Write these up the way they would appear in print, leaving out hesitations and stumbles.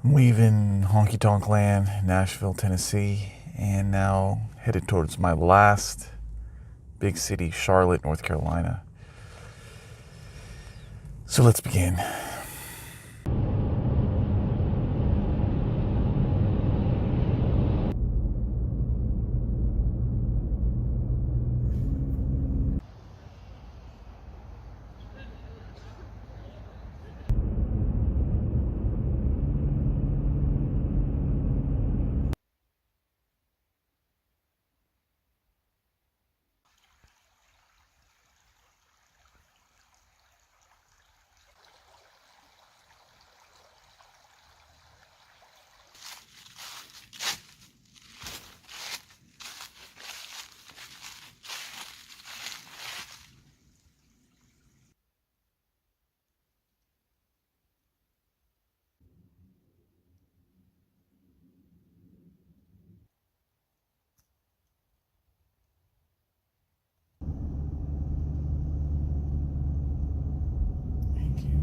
I'm leaving honky tonk land, Nashville, Tennessee, and now headed towards my last big city, Charlotte, North Carolina. So let's begin. Thank you.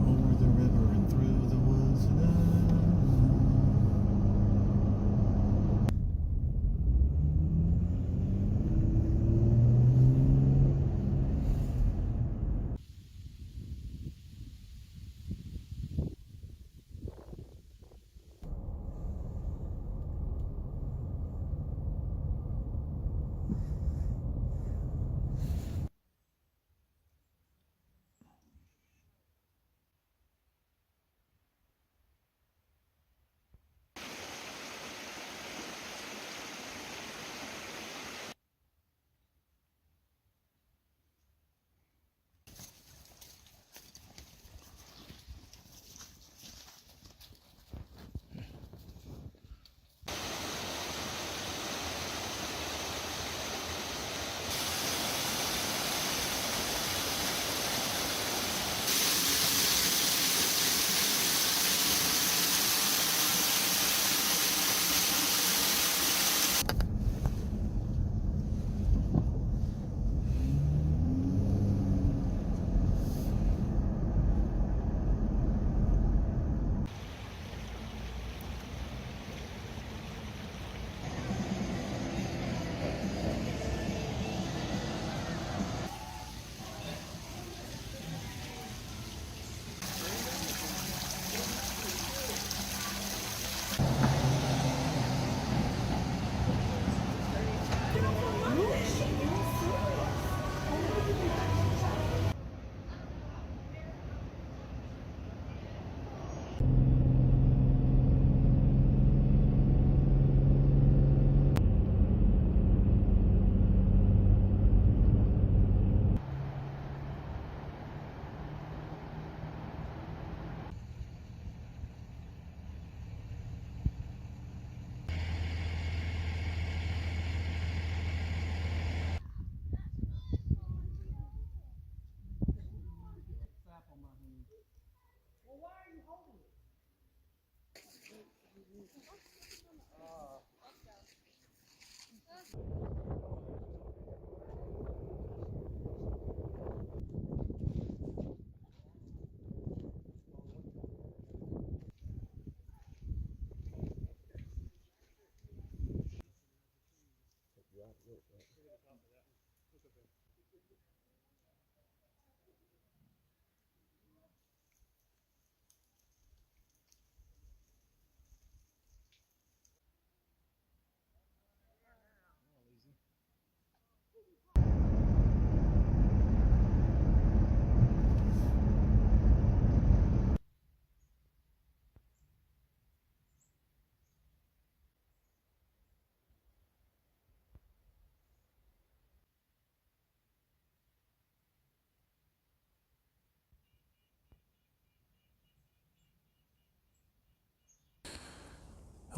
Over the river and through the woods and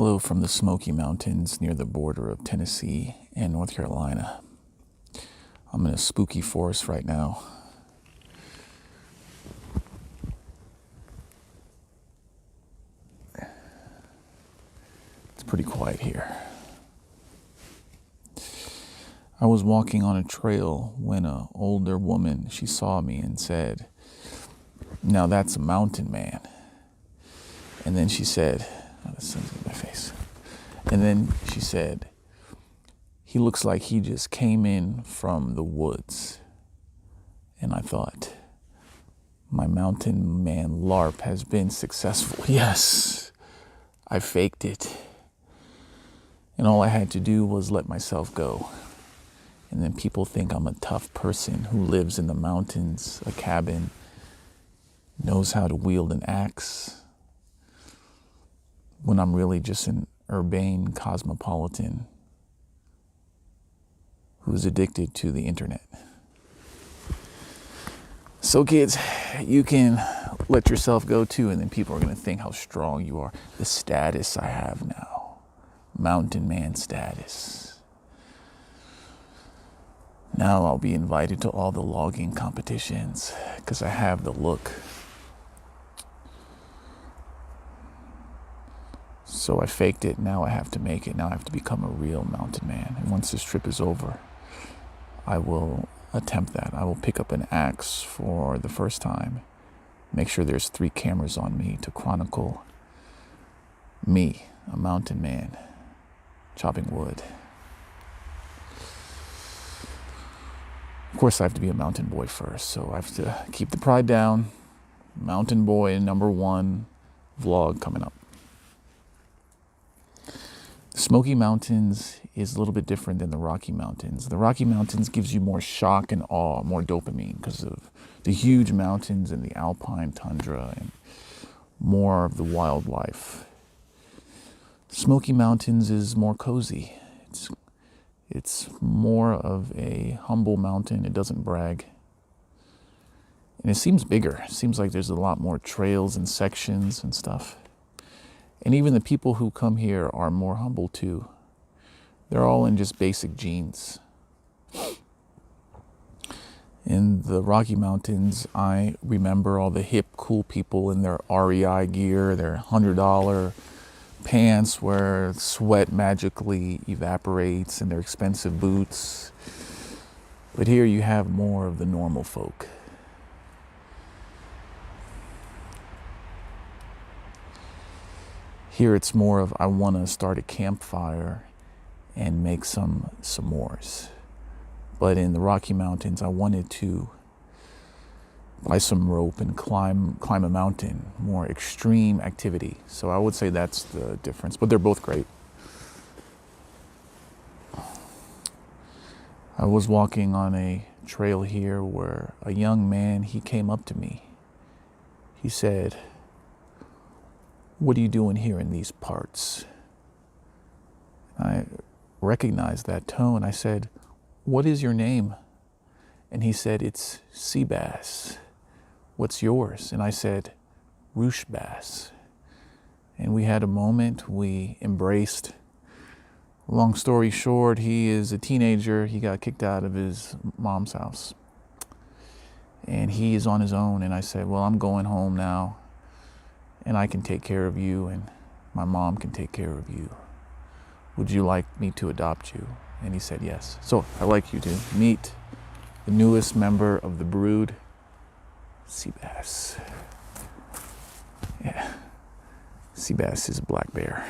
hello from the Smoky Mountains near the border of Tennessee and North Carolina. I'm in a spooky forest right now. It's pretty quiet here. I was walking on a trail when an older woman, she saw me and said, "Now that's a mountain man." And then she said, oh, the sun's in my face. And then she said, "He looks like he just came in from the woods." And I thought, my mountain man LARP has been successful. Yes, I faked it. And all I had to do was let myself go. And then people think I'm a tough person who lives in the mountains, a cabin, knows how to wield an axe, when I'm really just an urbane cosmopolitan who's addicted to the internet. So kids, you can let yourself go too, and then people are going to think how strong you are. The status I have now, mountain man status. Now I'll be invited to all the logging competitions because I have the look. So I faked it, now I have to make it. Now I have to become a real mountain man. And once this trip is over, I will attempt that. I will pick up an axe for the first time. Make sure there's 3 cameras on me to chronicle me, a mountain man, chopping wood. Of course, I have to be a mountain boy first, so I have to keep the pride down. Mountain boy #1 vlog coming up. The Smoky Mountains is a little bit different than the Rocky Mountains. The Rocky Mountains gives you more shock and awe, more dopamine because of the huge mountains and the alpine tundra and more of the wildlife. Smoky Mountains is more cozy. It's more of a humble mountain. It doesn't brag. And it seems bigger. It seems like there's a lot more trails and sections and stuff. And even the people who come here are more humble too. They're all in just basic jeans. In the Rocky Mountains, I remember all the hip, cool people in their REI gear, their $100 pants where sweat magically evaporates, and their expensive boots. But here you have more of the normal folk. Here it's more of, I want to start a campfire and make some s'mores. But in the Rocky Mountains, I wanted to buy some rope and climb a mountain, more extreme activity. So I would say that's the difference, but they're both great. I was walking on a trail here where a young man, he came up to me. He said, "What are you doing here in these parts?" I recognized that tone. I said, "What is your name?" And he said, "It's Seabass. What's yours?" And I said, "Roosh Bass." And we had a moment, we embraced. Long story short, he is a teenager. He got kicked out of his mom's house. And he is on his own. And I said, "Well, I'm going home now. And I can take care of you, and my mom can take care of you. Would you like me to adopt you?" And he said yes. So I'd like you to meet the newest member of the brood, Seabass. Yeah, Seabass is a black bear.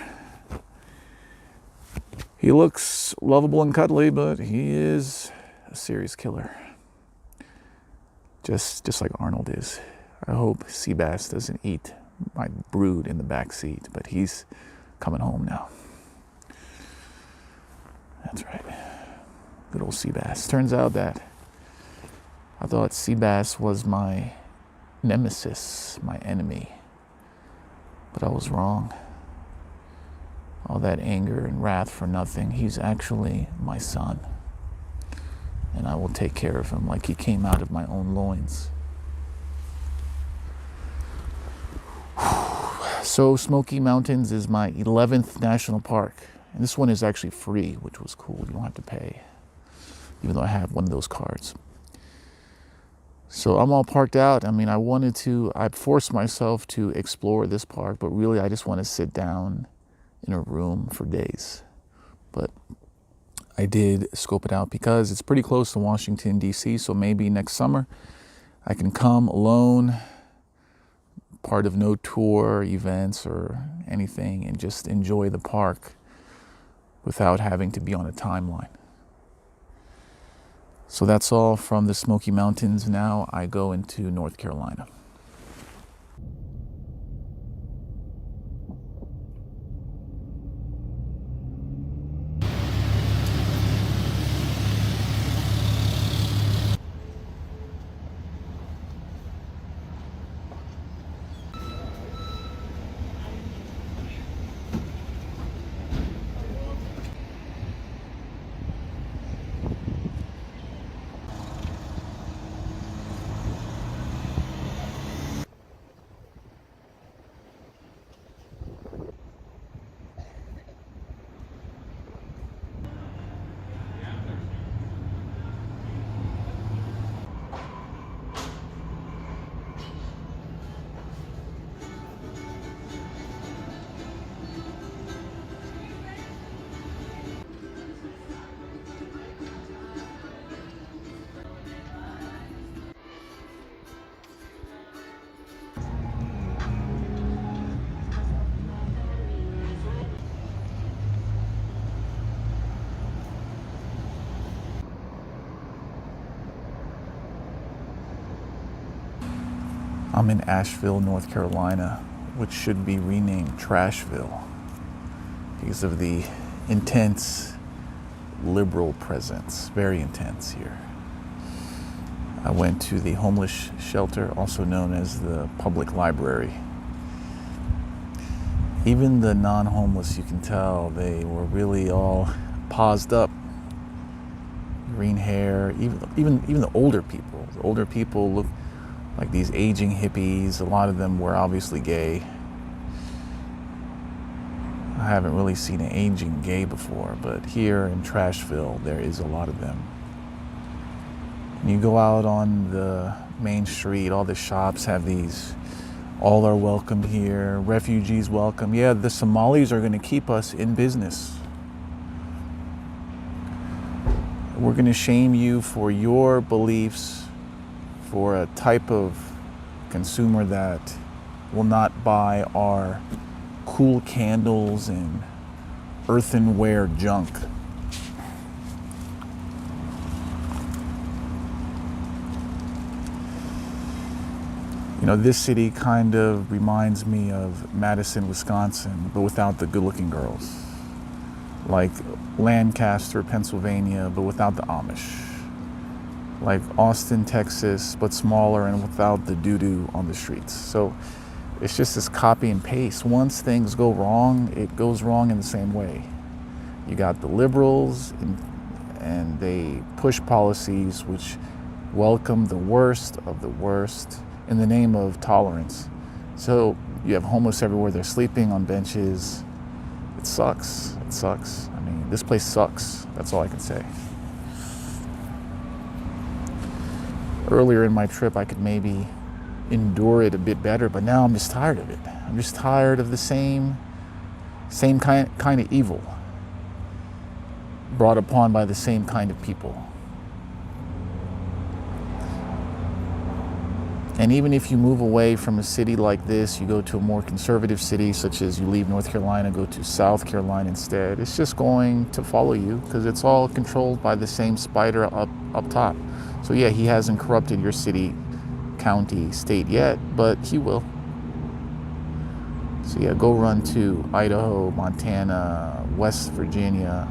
He looks lovable and cuddly, but he is a serious killer. Just like Arnold is. I hope Seabass doesn't eat my brood in the back seat, but he's coming home now. That's right. Good old Seabass. Turns out that I thought Seabass was my nemesis, my enemy, but I was wrong. All that anger and wrath for nothing. He's actually my son, and I will take care of him like he came out of my own loins. So Smoky Mountains is my 11th national park. And this one is actually free, which was cool. You don't have to pay, even though I have one of those cards. So I'm all parked out. I mean, I forced myself to explore this park, but really I just want to sit down in a room for days. But I did scope it out because it's pretty close to Washington, D.C., so maybe next summer I can come alone, part of no tour events or anything, and just enjoy the park without having to be on a timeline. So that's all from the Smoky Mountains. Now I go into North Carolina. I'm in Asheville, North Carolina, which should be renamed Trashville because of the intense liberal presence, very intense here. I went to the homeless shelter, also known as the public library. Even the non-homeless, you can tell they were really all paused up, green hair, even the older people. The older people look like these aging hippies. A lot of them were obviously gay. I haven't really seen an aging gay before, but here in Trashville, there is a lot of them. When you go out on the main street, all the shops have these, all are welcome here, refugees welcome. Yeah, the Somalis are going to keep us in business. We're going to shame you for your beliefs, for a type of consumer that will not buy our cool candles and earthenware junk. You know, this city kind of reminds me of Madison, Wisconsin, but without the good-looking girls. Like Lancaster, Pennsylvania, but without the Amish. Like Austin, Texas, but smaller and without the doo-doo on the streets. So it's just this copy and paste. Once things go wrong, it goes wrong in the same way. You got the liberals, and they push policies which welcome the worst of the worst in the name of tolerance. So you have homeless everywhere. They're sleeping on benches. It sucks. It sucks. I mean, this place sucks. That's all I can say. Earlier in my trip, I could maybe endure it a bit better, but now I'm just tired of it. I'm just tired of the same kind of evil brought upon by the same kind of people. And even if you move away from a city like this, you go to a more conservative city, such as you leave North Carolina, go to South Carolina instead, it's just going to follow you because it's all controlled by the same spider up top. So yeah, he hasn't corrupted your city, county, state yet, but he will. So yeah, go run to Idaho, Montana, West Virginia,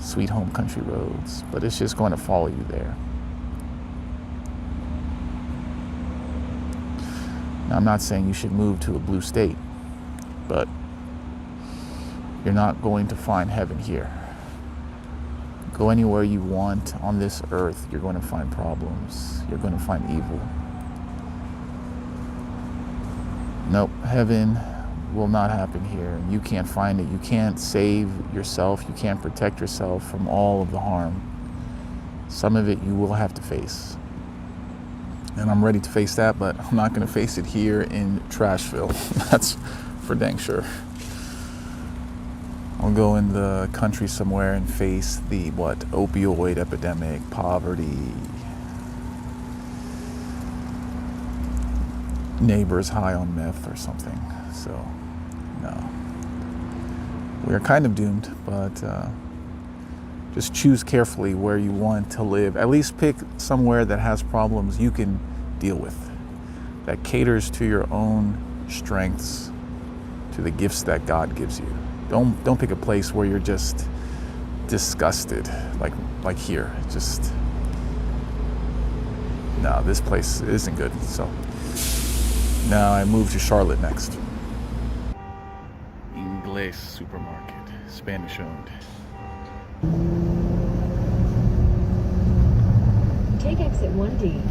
sweet home country roads, but it's just going to follow you there. Now, I'm not saying you should move to a blue state, but you're not going to find heaven here. Go anywhere you want on this earth, you're going to find problems. You're going to find evil. Nope, heaven will not happen here. You can't find it. You can't save yourself. You can't protect yourself from all of the harm. Some of it you will have to face. And I'm ready to face that, but I'm not going to face it here in Trashville. That's for dang sure. I'll go in the country somewhere and face the opioid epidemic, poverty, neighbors high on meth or something. So, no. We're kind of doomed, but just choose carefully where you want to live. At least pick somewhere that has problems you can deal with, that caters to your own strengths, to the gifts that God gives you. Don't pick a place where you're just disgusted, like here. Just, no, this place isn't good. So now I move to Charlotte next. Inglés supermarket, Spanish owned. Take exit 1D.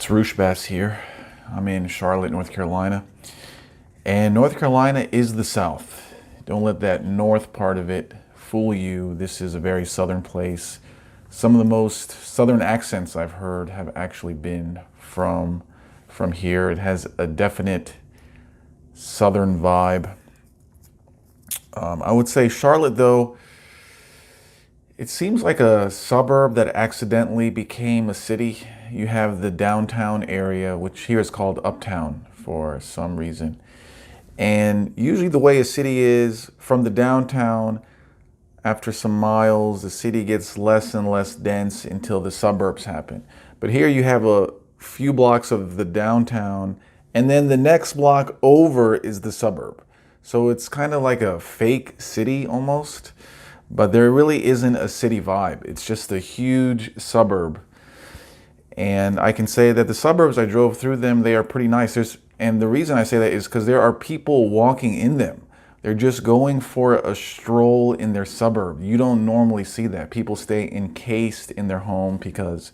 It's Roosh here. I'm in Charlotte, North Carolina. And North Carolina is the South. Don't let that north part of it fool you. This is a very southern place. Some of the most southern accents I've heard have actually been from here. It has a definite southern vibe. I would say Charlotte, though, it seems like a suburb that accidentally became a city. You have the downtown area, which here is called Uptown for some reason. And usually the way a city is, from the downtown, after some miles, the city gets less and less dense until the suburbs happen. But here you have a few blocks of the downtown, and then the next block over is the suburb. So it's kind of like a fake city almost. But there really isn't a city vibe. It's just a huge suburb. And I can say that the suburbs, I drove through them, they are pretty nice. And the reason I say that is because there are people walking in them. They're just going for a stroll in their suburb. You don't normally see that. People stay encased in their home because,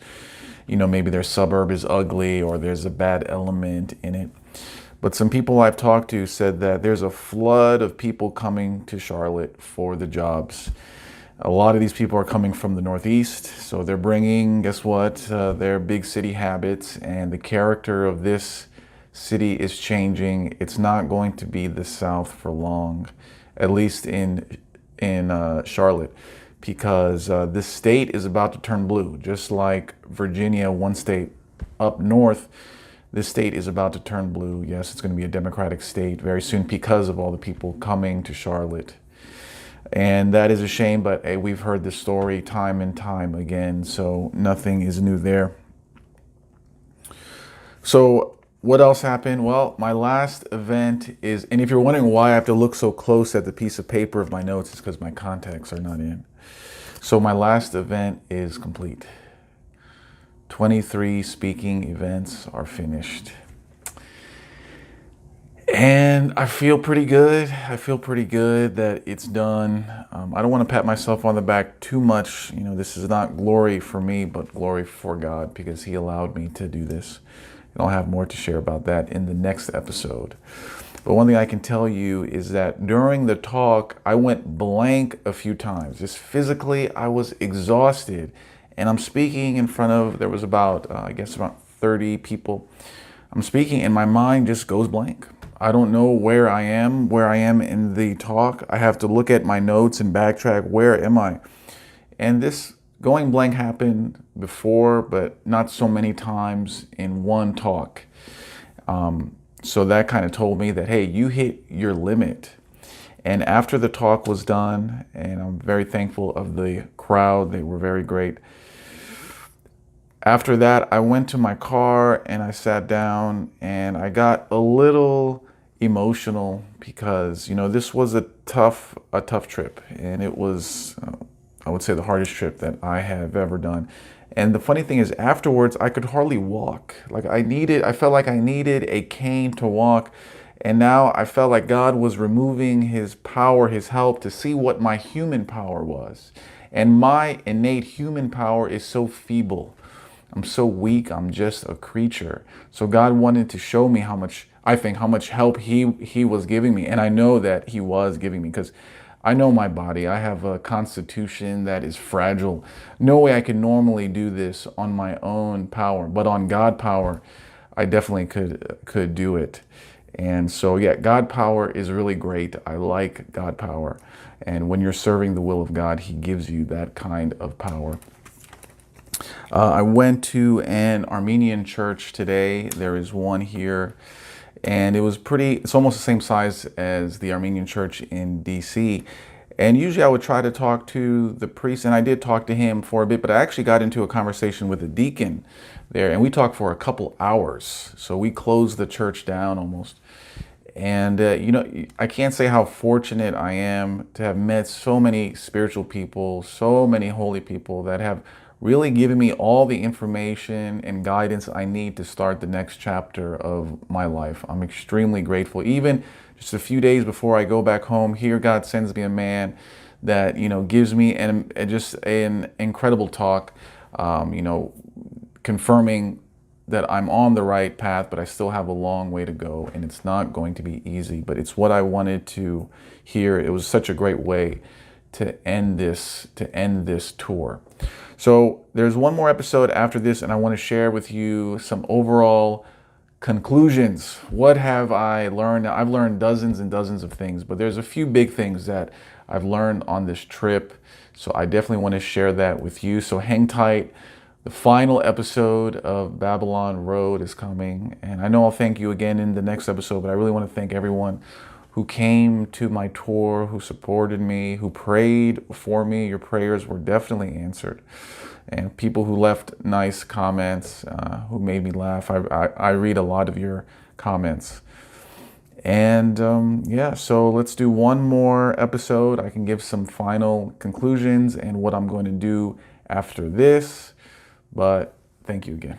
maybe their suburb is ugly or there's a bad element in it. But some people I've talked to said that there's a flood of people coming to Charlotte for the jobs. A lot of these people are coming from the Northeast, so they're bringing, guess what, their big city habits, and the character of this city is changing. It's not going to be the South for long, at least in Charlotte, because this state is about to turn blue, just like Virginia, one state up north. This state is about to turn blue. Yes, it's going to be a Democratic state very soon because of all the people coming to Charlotte. And that is a shame, but hey, we've heard this story time and time again, so nothing is new there. So what else happened? Well, my last event is, and if you're wondering why I have to look so close at the piece of paper of my notes, it's because my contacts are not in. So my last event is complete. 23 speaking events are finished. And I feel pretty good. I feel pretty good that it's done. I don't want to pat myself on the back too much. This is not glory for me, but glory for God because He allowed me to do this. And I'll have more to share about that in the next episode. But one thing I can tell you is that during the talk, I went blank a few times. Just physically, I was exhausted. And I'm speaking in front of, there was about 30 people. I'm speaking and my mind just goes blank. I don't know where I am in the talk. I have to look at my notes and backtrack. Where am I? And this going blank happened before, but not so many times in one talk. So that kind of told me that, hey, you hit your limit. And after the talk was done, and I'm very thankful of the crowd, they were very great. After that, I went to my car and I sat down and I got a little emotional because, this was a tough trip, and it was, I would say, the hardest trip that I have ever done. And the funny thing is, afterwards, I could hardly walk. I felt like I needed a cane to walk. And now I felt like God was removing his power, his help, to see what my human power was. And my innate human power is so feeble. I'm so weak. I'm just a creature. So God wanted to show me how much help he was giving me. And I know that he was giving me, because I know my body. I have a constitution that is fragile. No way I could normally do this on my own power, but on God power, I definitely could do it. And so, yeah, God power is really great. I like God power. And when you're serving the will of God, he gives you that kind of power. I went to an Armenian church today. There is one here. And it's almost the same size as the Armenian church in DC. And usually I would try to talk to the priest, and I did talk to him for a bit, but I actually got into a conversation with a deacon there, and we talked for a couple hours. So we closed the church down almost. And, I can't say how fortunate I am to have met so many spiritual people, so many holy people that have really given me all the information and guidance I need to start the next chapter of my life. I'm extremely grateful. Even just a few days before I go back home, here God sends me a man that, gives me just an incredible talk, confirming that I'm on the right path, but I still have a long way to go, and it's not going to be easy, but it's what I wanted to hear. It was such a great way to end this tour. So there's one more episode after this, and I want to share with you some overall conclusions. What have I learned? Now, I've learned dozens and dozens of things, but there's a few big things that I've learned on this trip. So I definitely want to share that with you. So hang tight. The final episode of Babylon Road is coming, and I know I'll thank you again in the next episode, but I really want to thank everyone who came to my tour, who supported me, who prayed for me. Your prayers were definitely answered. And people who left nice comments, who made me laugh. I read a lot of your comments. And so let's do one more episode. I can give some final conclusions and what I'm going to do after this. But thank you again.